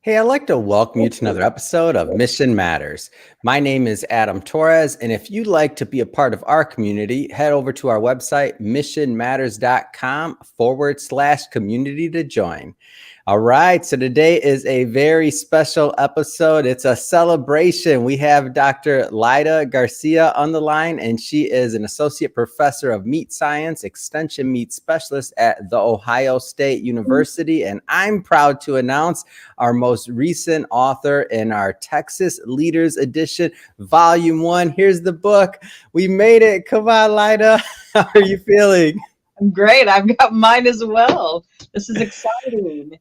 Hey, I'd like to welcome you to another episode of Mission Matters. My name is Adam Torres, and if you'd like to be a part of our community, head over to our website, missionmatters.com/community to join. All right, so today is a very special episode. It's a celebration. We have Dr. Lyda Garcia on the line, and she is an associate professor of meat science, extension meat specialist at The Ohio State University. And I'm proud to announce our most recent author in our Texas Leaders Edition, Volume 1. Here's the book. We made it. Come on, Lyda. How are you feeling? I'm great. I've got mine as well. This is exciting.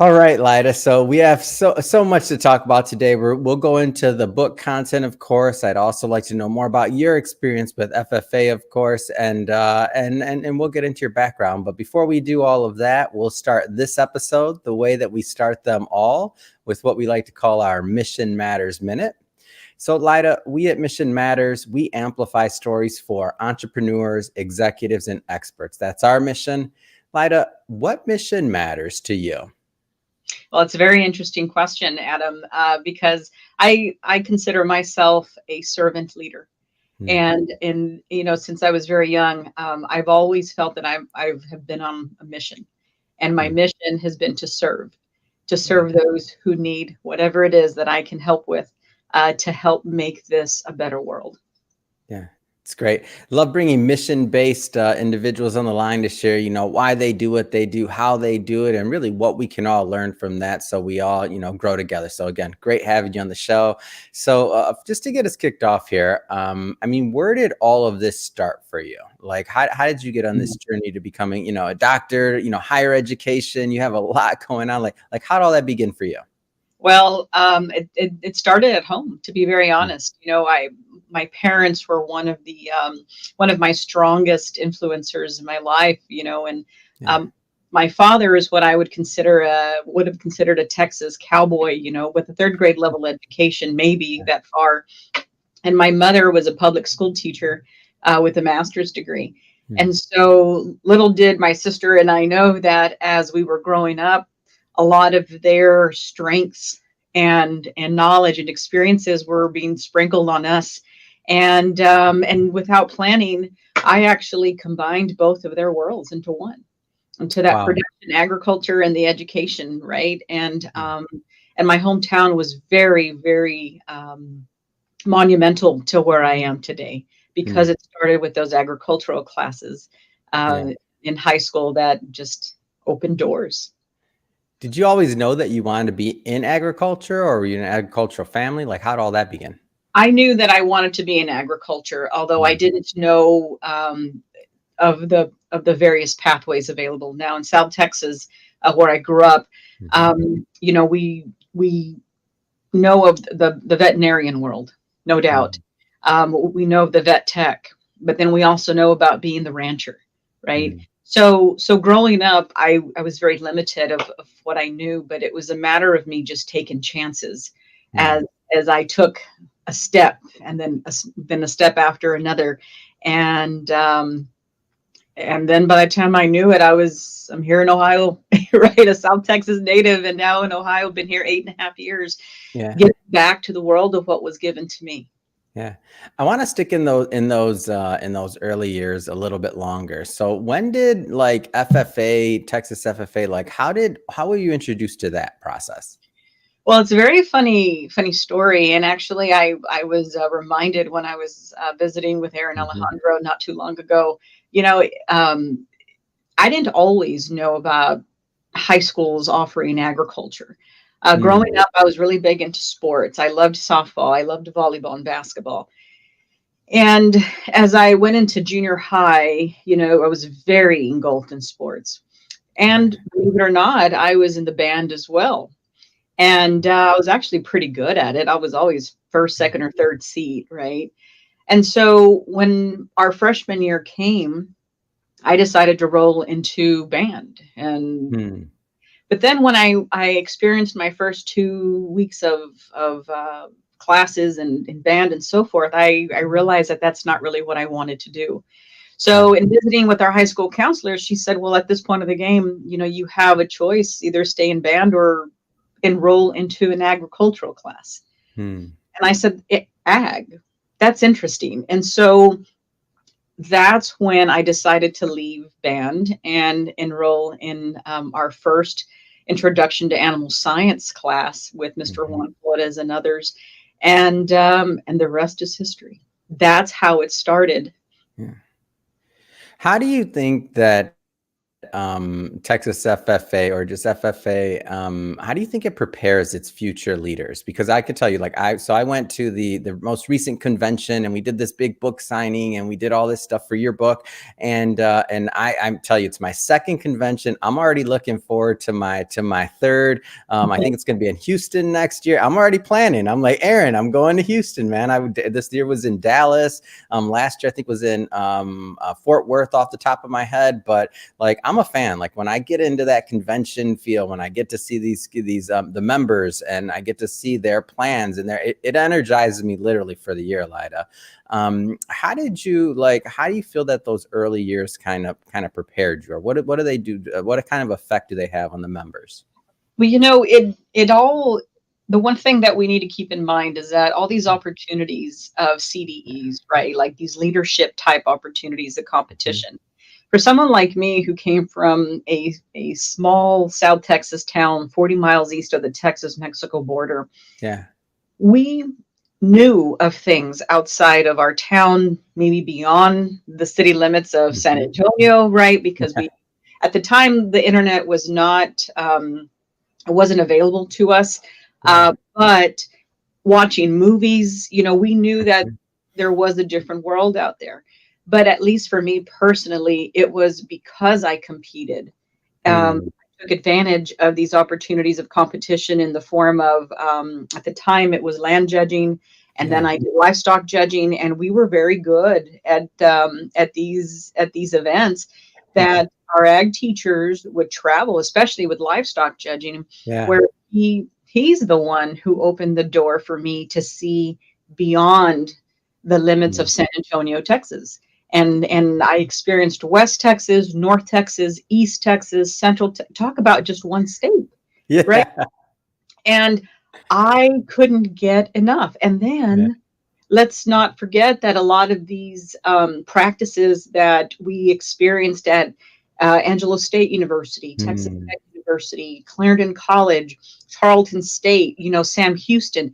All right, Lyda. So we have so much to talk about today. We'll go into the book content, of course. I'd also like to know more about your experience with FFA, of course, and we'll get into your background. But before we do all of that, we'll start this episode the way that we start them all, with what we like to call our Mission Matters Minute. So, Lyda, we at Mission Matters, we amplify stories for entrepreneurs, executives, and experts. That's our mission. Lyda, what mission matters to you? Well, it's a very interesting question, Adam, because I consider myself a servant leader. And since I was very young, I've always felt that I have been on a mission, and my mission has been to serve those who need whatever it is that I can help with, to help make this a better world. Yeah. It's great. Love bringing mission-based individuals on the line to share, why they do what they do, how they do it, and really what we can all learn from that, so we all, grow together. So again, great having you on the show. So just to get us kicked off here, where did all of this start for you? Like, how did you get on this journey to becoming, a doctor, higher education? You have a lot going on. Like how did all that begin for you? Well, it started at home, to be very honest. My parents were one of my strongest influencers in my life, my father is what I would have considered a Texas cowboy, with a third grade level education, maybe that far. And my mother was a public school teacher with a master's degree. And so little did my sister and I know that as we were growing up, a lot of their strengths and knowledge and experiences were being sprinkled on us. And without planning, I actually combined both of their worlds into one, into that production, agriculture, and the education, right? And my hometown was very, very monumental to where I am today, because it started with those agricultural classes in high school that just opened doors. Did you always know that you wanted to be in agriculture, or were you in an agricultural family? Like, how did all that begin? I knew that I wanted to be in agriculture, although I didn't know of the various pathways available. Now in South Texas, where I grew up, we know of the veterinarian world, no doubt. We know of the vet tech, but then we also know about being the rancher, right? So growing up, I was very limited of what I knew, but it was a matter of me just taking chances as I took a step, and then a step after another. And then by the time I knew it, I'm here in Ohio, right? A South Texas native, and now in Ohio, been here 8.5 years, getting back to the world of what was given to me. Yeah, I want to stick in those early years a little bit longer. So when did FFA, Texas FFA, how were you introduced to that process? Well, it's a very funny story. And actually, I was reminded when I was visiting with Aaron Alejandro not too long ago, I didn't always know about high schools offering agriculture. Growing up, I was really big into sports. I loved softball. I loved volleyball and basketball. And as I went into junior high, I was very engulfed in sports. And believe it or not, I was in the band as well. And I was actually pretty good at it. I was always first, second, or third seat, right? And so when our freshman year came, I decided to roll into band. And but then when I experienced my first 2 weeks of classes and in band and so forth, I realized that that's not really what I wanted to do. So in visiting with our high school counselor, she said, well, at this point of the game, you have a choice, either stay in band or enroll into an agricultural class. Hmm. And I said, ag, that's interesting. And so that's when I decided to leave band and enroll in our first introduction to animal science class with Mr. Mhm. Juan Flores and others. And the rest is history. That's how it started. Yeah. How do you think that Texas FFA or just FFA, how do you think it prepares its future leaders? Because I could tell you, like I went to the most recent convention and we did this big book signing and we did all this stuff for your book. And I tell you, it's my second convention. I'm already looking forward to my third. I think it's going to be in Houston next year. I'm already planning. I'm like, Aaron, I'm going to Houston, man. This year was in Dallas. Last year I think was in Fort Worth off the top of my head, but like I'm a fan. Like when I get into that convention feel, when I get to see these the members and I get to see their plans and it energizes me literally for the year, Lyda. How do you feel that those early years kind of prepared you, or what do they do? What kind of effect do they have on the members? Well, it all, the one thing that we need to keep in mind is that all these opportunities of CDEs, right? Like these leadership type opportunities, the competition. For someone like me who came from a small South Texas town 40 miles east of the Texas-Mexico border, Yeah. we knew of things outside of our town, maybe beyond the city limits of San Antonio, right? Because Yeah. at the time, the internet was not, it wasn't available to us. Right. But watching movies, we knew that there was a different world out there. But at least for me personally, it was because I competed. Mm. I took advantage of these opportunities of competition in the form of, at the time, it was land judging, and then Yeah. I did livestock judging, and we were very good at these events that our ag teachers would travel, especially with livestock judging, Yeah. where he's the one who opened the door for me to see beyond the limits of Mm. San Antonio, Texas. And I experienced West Texas, North Texas, East Texas, talk about just one state, right? Yeah. And I couldn't get enough. And Yeah. then let's not forget that a lot of these practices that we experienced at Angelo State University, Texas Mm. Tech University, Clarendon College, Tarleton State, Sam Houston,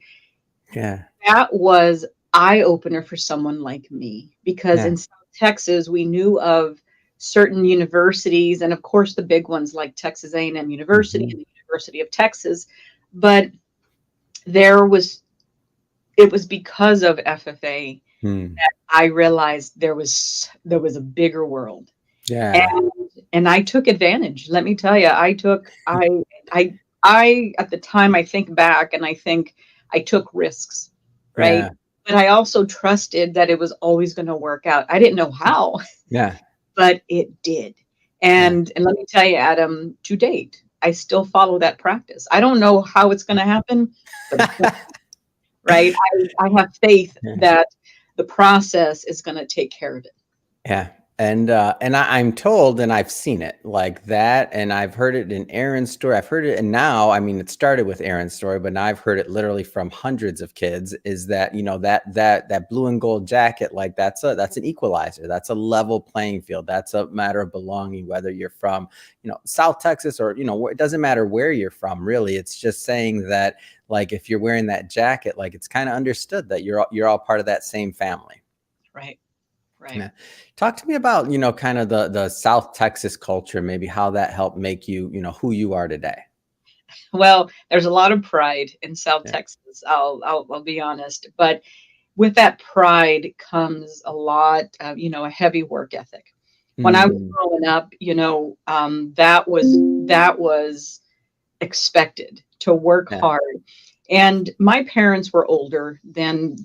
Yeah. that was eye opener for someone like me, because Yeah. in South Texas we knew of certain universities, and of course the big ones like Texas A&M University Mhm. and the University of Texas, but there was it was because of FFA Mm. that I realized there was a bigger world. Yeah. And I took advantage. Let me tell you, I at the time, I think back and I think I took risks, right? Yeah. But I also trusted that it was always going to work out. I didn't know how, Yeah. but it did. Yeah. And let me tell you, Adam, to date, I still follow that practice. I don't know how it's going to happen, but it's going, right? I have faith Yeah. that the process is going to take care of it. Yeah. And I'm told, and I've seen it like that, and I've heard it in Aaron's story. I've heard it, and now, I mean, it started with Aaron's story, but now I've heard it literally from hundreds of kids. Is that that blue and gold jacket, like that's an equalizer. That's a level playing field. That's a matter of belonging, whether you're from South Texas or it doesn't matter where you're from. Really, it's just saying that like if you're wearing that jacket, like it's kind of understood that you're all part of that same family. Right. Right. Yeah. Talk to me about, kind of the South Texas culture, maybe how that helped make you, who you are today. Well, there's a lot of pride in South Yeah. Texas. I'll be honest, but with that pride comes a lot of, a heavy work ethic. When I was Mm. growing up, that was expected, to work Yeah. hard. And my parents were older than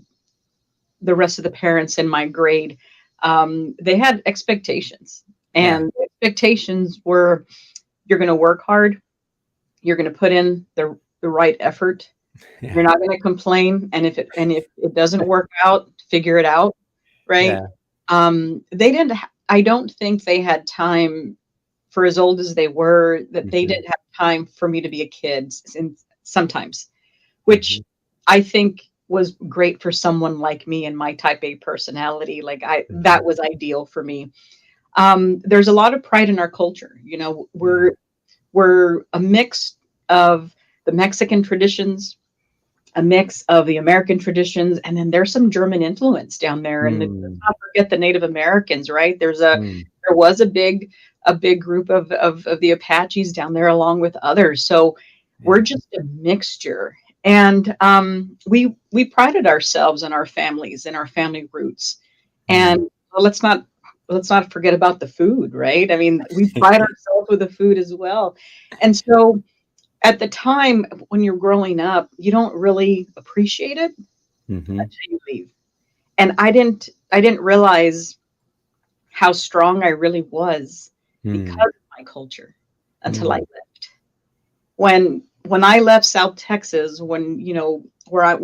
the rest of the parents in my grade. They had expectations, Yeah. and the expectations were, you're going to work hard, you're going to put in the right effort. Yeah. You're not going to complain, and if it doesn't work out, figure it out, right? Yeah. They didn't. I don't think they had time, for as old as they were, that they Mhm. didn't have time for me to be a kid. sometimes, which Mhm. I think was great for someone like me and my type A personality. Like that Mhm. was ideal for me. There's a lot of pride in our culture. Yeah. We're a mix of the Mexican traditions, a mix of the American traditions, and then there's some German influence down there. And let's Mm. not forget the Native Americans, right? Mm. There was a big group of the Apaches down there along with others. So we're Yeah. just a mixture. And we prided ourselves in our families and our family roots. Mm. And well, let's not forget about the food, right? I mean, we pride ourselves with the food as well. And so at the time when you're growing up, you don't really appreciate it Mhm. until you leave. And I didn't realize how strong I really was because Mm. of my culture until I Mm. left. When I left South Texas, where I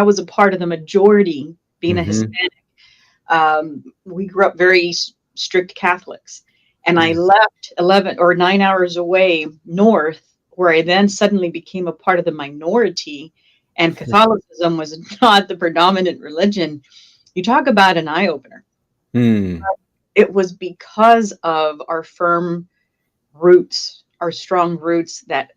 was a part of the majority, being a Mhm. Hispanic, we grew up very strict Catholics, and I Yeah. left 11 or 9 hours away north, where I then suddenly became a part of the minority, and Catholicism was not the predominant religion. You talk about an eye opener. Mm. It was because of our firm roots, our strong roots that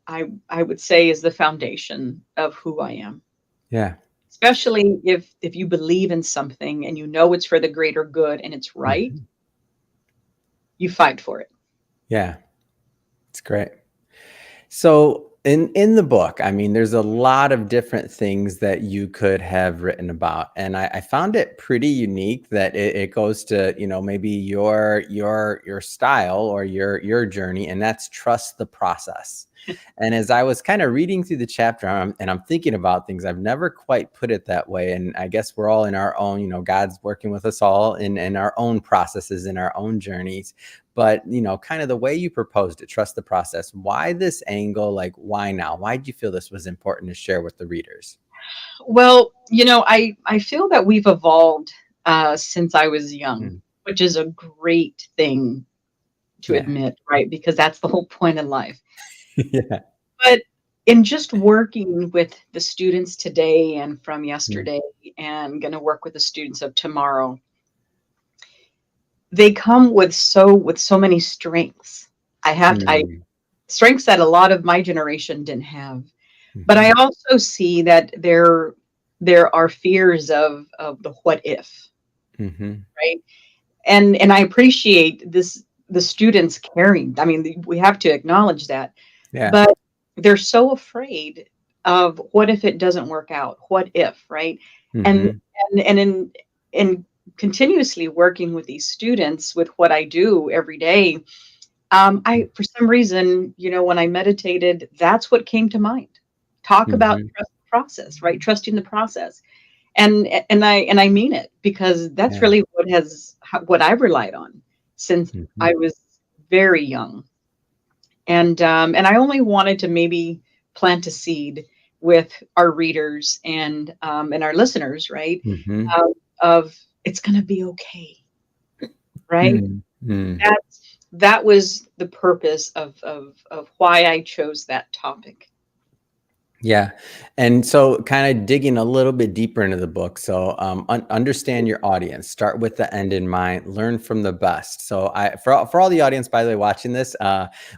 I would say is the foundation of who I am. Yeah. Especially if you believe in something and you know it's for the greater good and it's right, Mhm. you fight for it. Yeah. It's great. So in the book, I mean, there's a lot of different things that you could have written about, and I found it pretty unique that it goes to maybe your style or your journey, and that's trust the process. And as I was kind of reading through the chapter, and I'm thinking about things, I've never quite put it that way, and I guess we're all in our own, God's working with us all in our own processes, in our own journeys. But kind of the way you proposed it, trust the process. Why this angle? Like, why now? Why did you feel this was important to share with the readers? Well, I feel that we've evolved since I was young, Mm. which is a great thing to Yeah. admit, right? Because that's the whole point in life. Yeah. But in just working with the students today and from Mm. yesterday and going to work with the students of tomorrow, they come with so many strengths. I Mm. strengths that a lot of my generation didn't have. But I Mhm. also see that there are fears of the what if, Mhm. right? And I appreciate the students caring. I mean, we have to acknowledge that. Yeah. But they're so afraid of what if it doesn't work out? What if, right? And Mhm. in continuously working with these students with what I do every day, I for some reason, when I meditated, that's what came to mind. Talk about Mhm. trust the process, right? Trusting the process. And I mean it because that's Yeah. really what I've relied on since Mhm. I was very young. And I only wanted to maybe plant a seed with our readers and our listeners, right? Mhm. Of it's gonna be okay, right? Mm. Mm. That was the purpose of why I chose that topic. Yeah. And so kind of digging a little bit deeper into the book. So understand your audience, start with the end in mind, learn from the best. So for all the audience, by the way, watching this,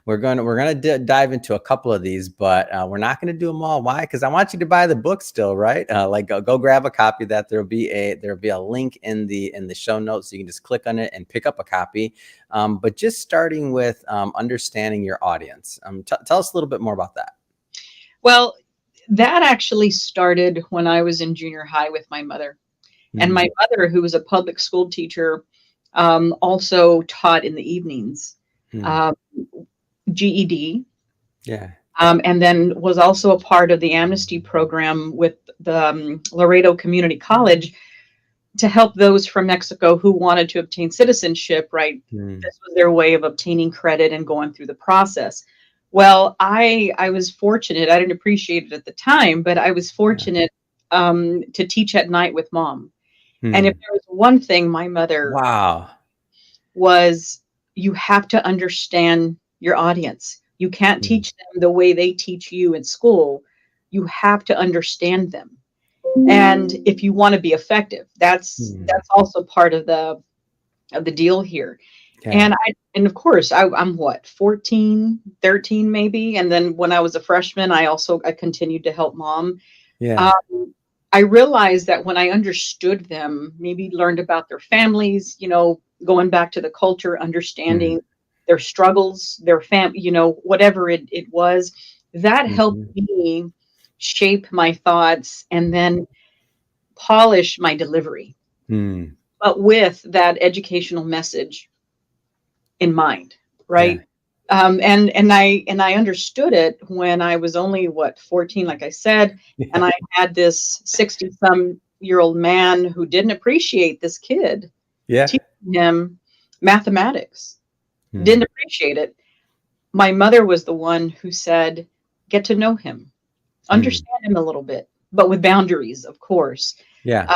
we're going to dive into a couple of these, but we're not going to do them all. Why? Because I want you to buy the book still, right? Like go grab a copy of that. There'll be a link in the show notes. So you can just click on it and pick up a copy. But just starting with understanding your audience. Tell us a little bit more about that. Well, that actually started when I was in junior high with my mother. And my Mm. mother, who was a public school teacher, also taught in the evenings, Mm. um, GED, Yeah. and then was also a part of the amnesty program with the Laredo Community College to help those from Mexico who wanted to obtain citizenship, right? Mm. This was their way of obtaining credit and going through the process. Well, I was fortunate. I didn't appreciate it at the time, but I was Yeah. fortunate to teach at night with mom. And if Mm. there was one thing my mother Wow. was, you have to understand your audience. You can't Mm. teach them the way they teach you in school. You have to understand them. And if you want to be effective, Mm. that's also part of the deal here. Yeah. And of course, I'm what, 14, 13 maybe. And then when I was a freshman, I continued to help mom. Yeah. Um, I realized that when I understood them, maybe learned about their families, going back to the culture, Mm. understanding their struggles, their whatever it was, that helped Mhm. me shape my thoughts and then polish my delivery, Mm. but with that educational message in mind, Yeah. right? And I understood it when I was only what, 14, like I said, and Yeah. I had this 60-some-year-old man who didn't appreciate this kid Yeah. teaching him mathematics. Didn't Mm. appreciate it. My mother was the one who said, "Get to know him, Mm. understand him a little bit, but with boundaries, of course." Yeah.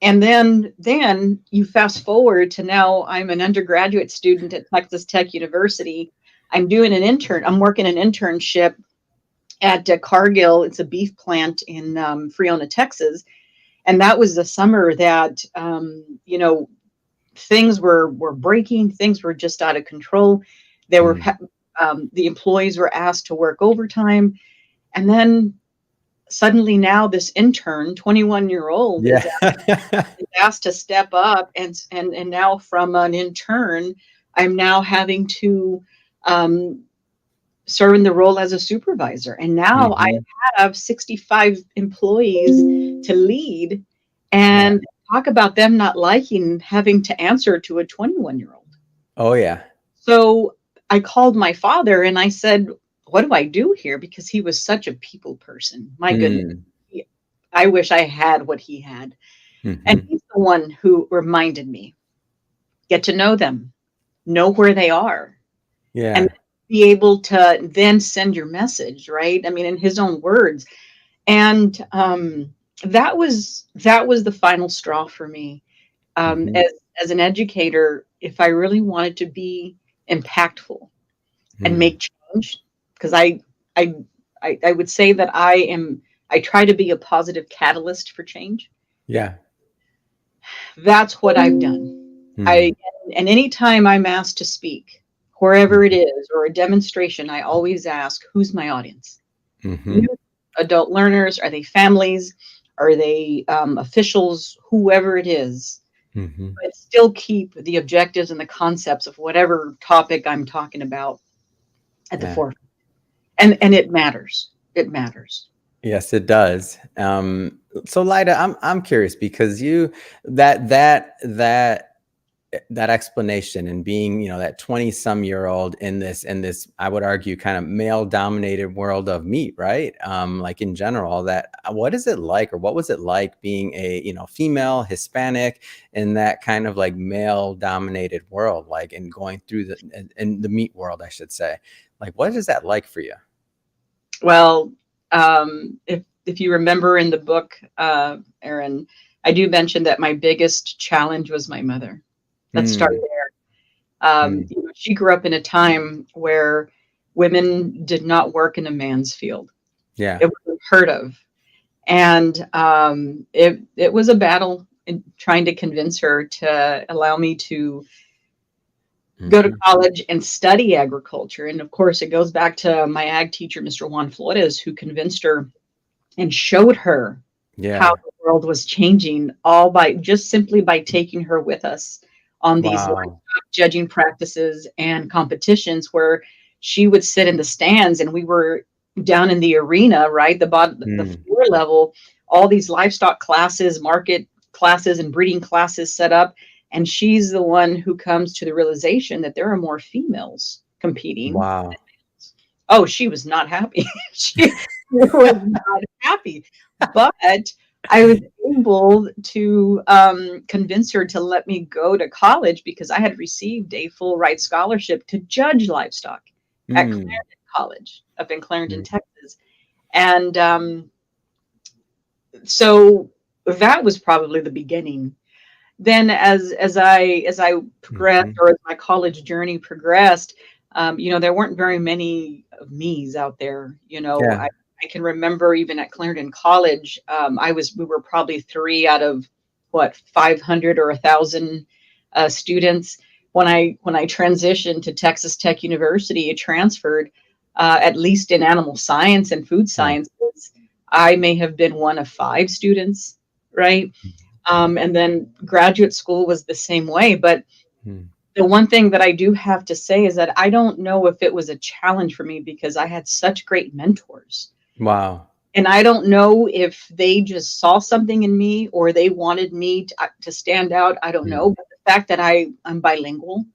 And then you fast forward to now I'm an undergraduate student at Texas Tech University. I'm working an internship at Cargill. It's a beef plant in Freona, Texas. And that was the summer that, things were breaking. Things were just out of control. There were, Mm. the employees were asked to work overtime. And then suddenly now this intern, 21-year-old, Yeah. is asked to step up, and now from an intern, I'm now having to um, serve in the role as a supervisor. And now I Mhm. have 65 employees to lead, Yeah. and talk about them not liking having to answer to a 21-year-old. Oh, yeah. So I called my father and I said, "What do I do here?" Because he was such a people person. My goodness. Mm. He- I wish I had what he had. And Mhm. he's the one who reminded me, get to know them, know where they are, and Yeah. be able to then send your message, right? I mean, in his own words. And that was the final straw for me. Mhm. As an educator, if I really wanted to be impactful and Mm. make change, because I I would say that I try to be a positive catalyst for change. Yeah. That's what I've done. I Mm. and anytime I'm asked to speak, wherever it Mhm. is, or a demonstration, I always ask, who's my audience? Mhm. Youth, adult learners, are they families? Are they officials? Whoever it is, Mhm. but still keep the objectives and the concepts of whatever topic I'm talking about at the Yeah. forefront. And it matters. It matters. Yes, it does. So Lyda, I'm curious because you that that that that explanation and being, that 20-some-year-old in this, I would argue, kind of male dominated world of meat, right? Like in general, that what is it like, or what was it like being a, female Hispanic in that kind of like male dominated world, like, and going through in the meat world, I should say. Like, what is that like for you? Well, if you remember in the book, Aaron, I do mention that my biggest challenge was my mother. Let's start Mm. there. Mm. She grew up in a time where women did not work in a man's field. Yeah. It was unheard of, and it was a battle in trying to convince her to allow me to go to Hmm. college and study agriculture. And of course, it goes back to my ag teacher, Mr. Juan Flores, who convinced her and showed her how Yeah. the world was changing, all by just simply by taking her with us on these Wow. livestock judging practices and competitions, where she would sit in the stands and we were down in the arena, right? The Mm. floor level, all these livestock classes, market classes, and breeding classes set up. And she's the one who comes to the realization that there are more females competing. Wow. Oh, she was not happy. She was not happy. But I was able to convince her to let me go to college because I had received a full ride scholarship to judge livestock at Mm. Clarendon College up in Clarendon, Mm. Texas. And so that was probably the beginning. Then as I progressed, Mhm. or as my college journey progressed, There weren't very many of me's out there. Yeah. I can remember even at Clarendon College, we were probably three out of what 500 or 1,000 students. When I transitioned to Texas Tech University, I transferred, at least in animal science and food Yeah. sciences. I may have been one of five students, right? And then graduate school was the same way. But Mm. the one thing that I do have to say is that I don't know if it was a challenge for me because I had such great mentors. Wow. And I don't know if they just saw something in me or they wanted me to stand out. I don't know. Mm. But the fact that I'm bilingual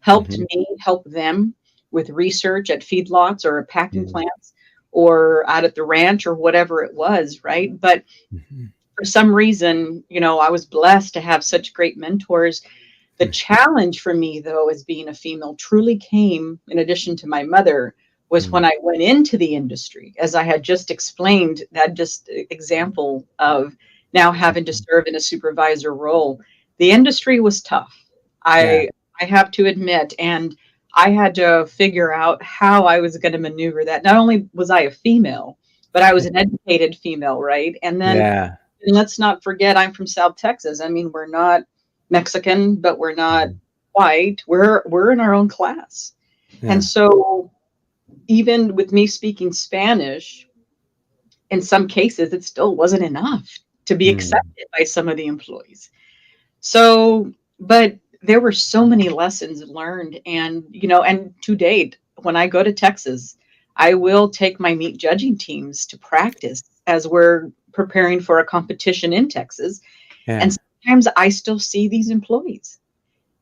helped Mhm. me help them with research at feedlots or packing Mm. plants or out at the ranch or whatever it was, right? But Mhm. for some reason, I was blessed to have such great mentors. The Mm. challenge for me, though, as being a female truly came, in addition to my mother, was Mm. when I went into the industry, as I had just explained, that just example of now having to Mhm. serve in a supervisor role. The industry was tough. Yeah. I have to admit, and I had to figure out how I was going to maneuver that. Not only was I a female, but I was an educated female, right? And then Yeah. and let's not forget, I'm from South Texas. I mean, we're not Mexican, but we're not Mhm. white. We're in our own class. And Yeah. so even with me speaking Spanish, in some cases, it still wasn't enough to be Mm. accepted by some of the employees. So, but there were so many lessons learned. And to date, when I go to Texas, I will take my meat judging teams to practice as we're preparing for a competition in Texas. And Yeah. sometimes I still see these employees,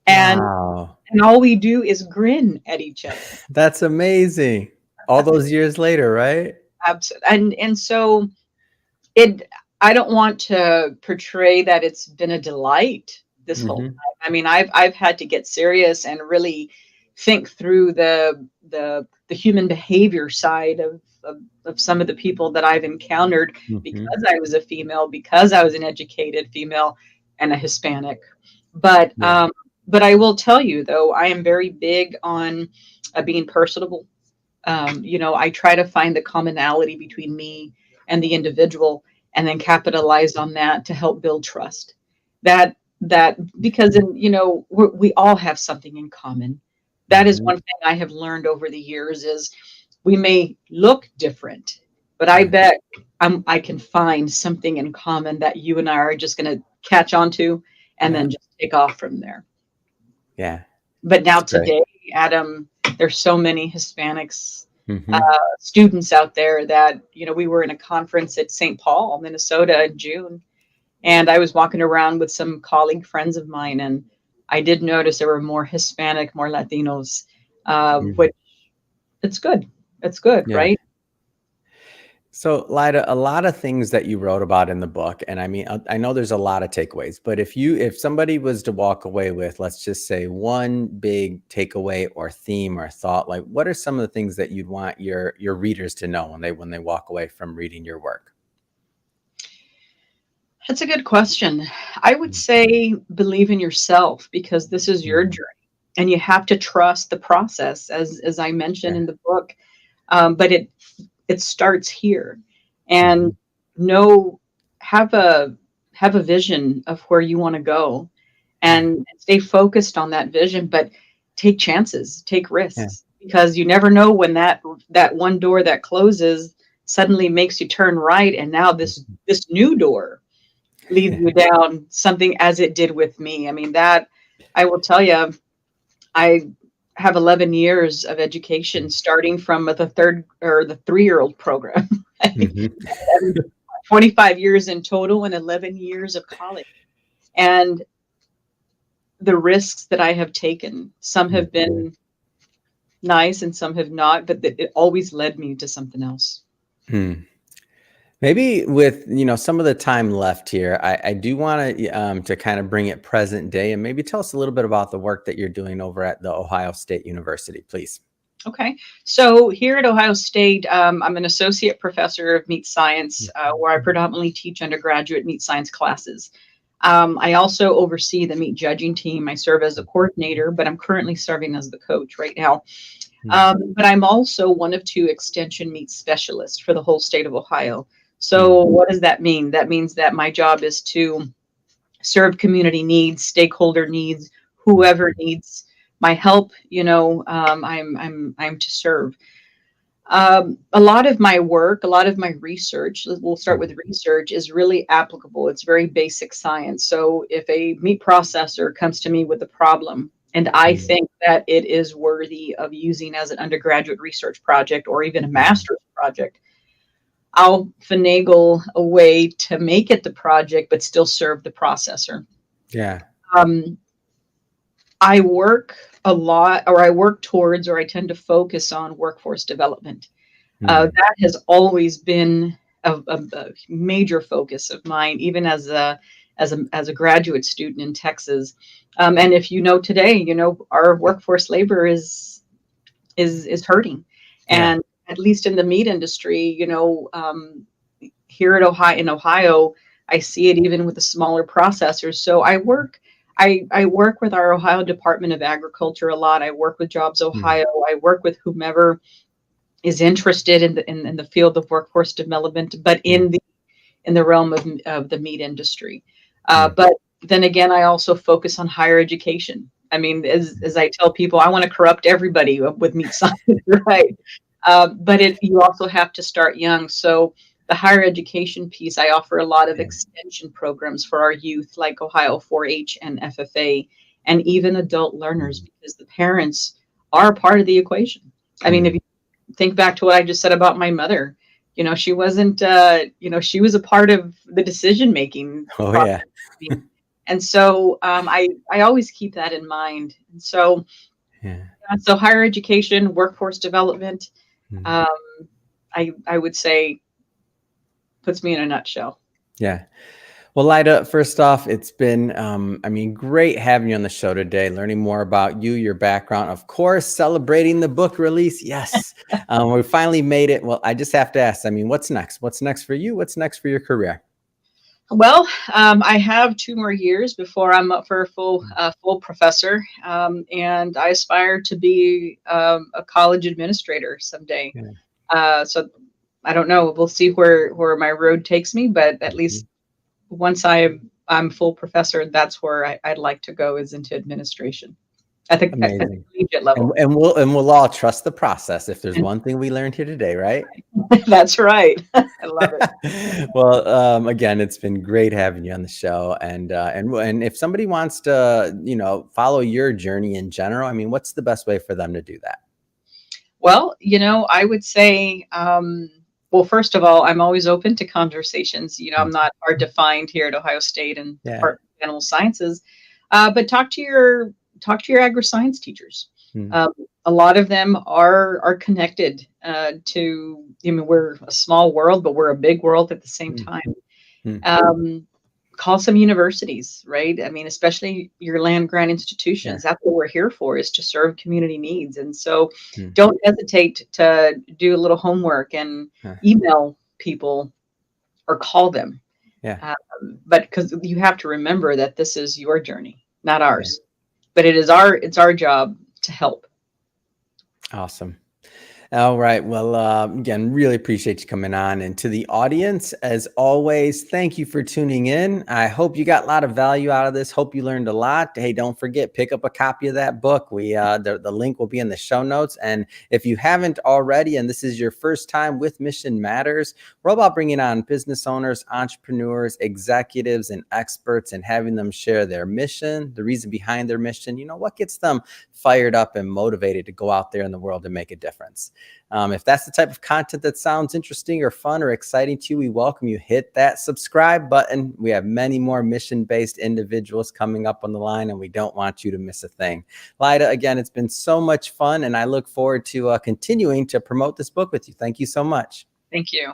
and Wow. and all we do is grin at each other. That's amazing. All those years later, right? And so it I don't want to portray that it's been a delight this whole Mhm. time. I mean, I've had to get serious and really think through the human behavior side of some of the people that I've encountered Mhm. because I was a female, because I was an educated female and a Hispanic. But Yeah. um, but I will tell you though, I am very big on being personable. I try to find the commonality between me and the individual and then capitalize on that to help build trust. That because we all have something in common. That is Mhm. one thing I have learned over the years is we may look different, but I Yeah. bet I can find something in common that you and I are just going to catch on to and Yeah. then just take off from there. Yeah. But now That's great. today, Adam, there's so many Hispanics Mhm. students out there that, we were in a conference at St. Paul, Minnesota in June, and I was walking around with some colleague friends of mine, and I did notice there were more Hispanic, more Latinos, Mhm. which it's good. It's good, Yeah. right? So, Lyda, a lot of things that you wrote about in the book, and I mean, I know there's a lot of takeaways, but if somebody was to walk away with, let's just say, one big takeaway or theme or thought, like what are some of the things that you'd want your readers to know when they walk away from reading your work? That's a good question. I would say believe in yourself because this is your Mhm. journey, and you have to trust the process, as I mentioned Yeah. in the book. But it starts here, and Mhm. know have a have a vision of where you want to go, Yeah. and stay focused on that vision. But take chances, take Yeah. risks, because you never know when that one door that closes suddenly makes you turn right, and now this new door leads you down something as it did with me. I mean, that I will tell you, I have 11 years of education starting from the third or the 3-year-old program. Right? Mhm. 25 years in total and 11 years of college. And the risks that I have taken, some have Mhm. been nice and some have not, but it always led me to something else. Hmm. Maybe with some of the time left here, I do want to kind of bring it present day and maybe tell us a little bit about the work that you're doing over at the Ohio State University, please. Okay. So here at Ohio State, I'm an associate professor of meat science, where I predominantly teach undergraduate meat science classes. I also oversee the meat judging team. I serve as a coordinator, but I'm currently serving as the coach right now. But I'm also one of two extension meat specialists for the whole state of Ohio. So Mm. what does that mean? That means that my job is to serve community needs, stakeholder needs, whoever needs my help. I'm to serve. A lot of my work, a lot of my research, we'll start with research, is really applicable. It's very basic science. So if a meat processor comes to me with a problem and I think that it is worthy of using as an undergraduate research project or even a master's project, I'll finagle a way to make it the project, but still serve the processor. Yeah. Um, I work a lot, or I work towards, or I tend to focus on workforce development. That has always been a major focus of mine, even as a graduate student in Texas. And if you know today, our workforce labor is hurting, Yeah. and at least in the meat industry, here in Ohio, I see it even with the smaller processors. So I work with our Ohio Department of Agriculture a lot. I work with Jobs Ohio. I work with whomever is interested in the field of workforce development, but in the realm of the meat industry. But then again, I also focus on higher education. I mean, as I tell people, I want to corrupt everybody with meat science, right? But you also have to start young. So the higher education piece, I offer a lot of extension programs for our youth, like Ohio 4-H and FFA, and even adult learners, because the parents are part of the equation. I mean, if you think back to what I just said about my mother, she wasn't, she was a part of the decision making Oh, process. yeah. And so I always keep that in mind. And so, Yeah. so higher education, workforce development, um, I would say puts me in a nutshell. Yeah. Well, Lyda, first off, it's been, great having you on the show today, learning more about you, your background, of course, celebrating the book release. Yes. We finally made it. Well, I just have to ask, what's next? What's next for you? What's next for your career? Well, I have 2 more years before I'm up for a full professor, and I aspire to be a college administrator someday. So I don't know. We'll see where my road takes me, but at least once I'm full professor, that's where I'd like to go, is into administration. I think at the Amazing. collegiate level. And we'll all trust the process. If there's one thing we learned here today, right? That's right. I love it. Well, again, it's been great having you on the show. And if somebody wants to, follow your journey in general, what's the best way for them to do that? Well, I would say, well, first of all, I'm always open to conversations. I'm not hard to find here at Ohio State and Department of Animal Sciences, but talk to your agri-science teachers. A lot of them are connected to. We're a small world, but we're a big world at the same time. Call some universities, right? Especially your land grant institutions. That's what we're here for, is to serve community needs. And so don't hesitate to do a little homework and email people or call them. But because you have to remember that this is your journey, not ours. But it's our job to help. Awesome. All right. Well, again, really appreciate you coming on. And to the audience, as always, thank you for tuning in. I hope you got a lot of value out of this. Hope you learned a lot. Hey, don't forget, pick up a copy of that book. The link will be in the show notes. And if you haven't already, and this is your first time with Mission Matters, we're all about bringing on business owners, entrepreneurs, executives, and experts, and having them share their mission, the reason behind their mission, what gets them fired up and motivated to go out there in the world and make a difference. If that's the type of content that sounds interesting or fun or exciting to you, we welcome you. Hit that subscribe button. We have many more mission-based individuals coming up on the line, and we don't want you to miss a thing. Lyda, again, it's been so much fun, and I look forward to continuing to promote this book with you. Thank you so much. Thank you.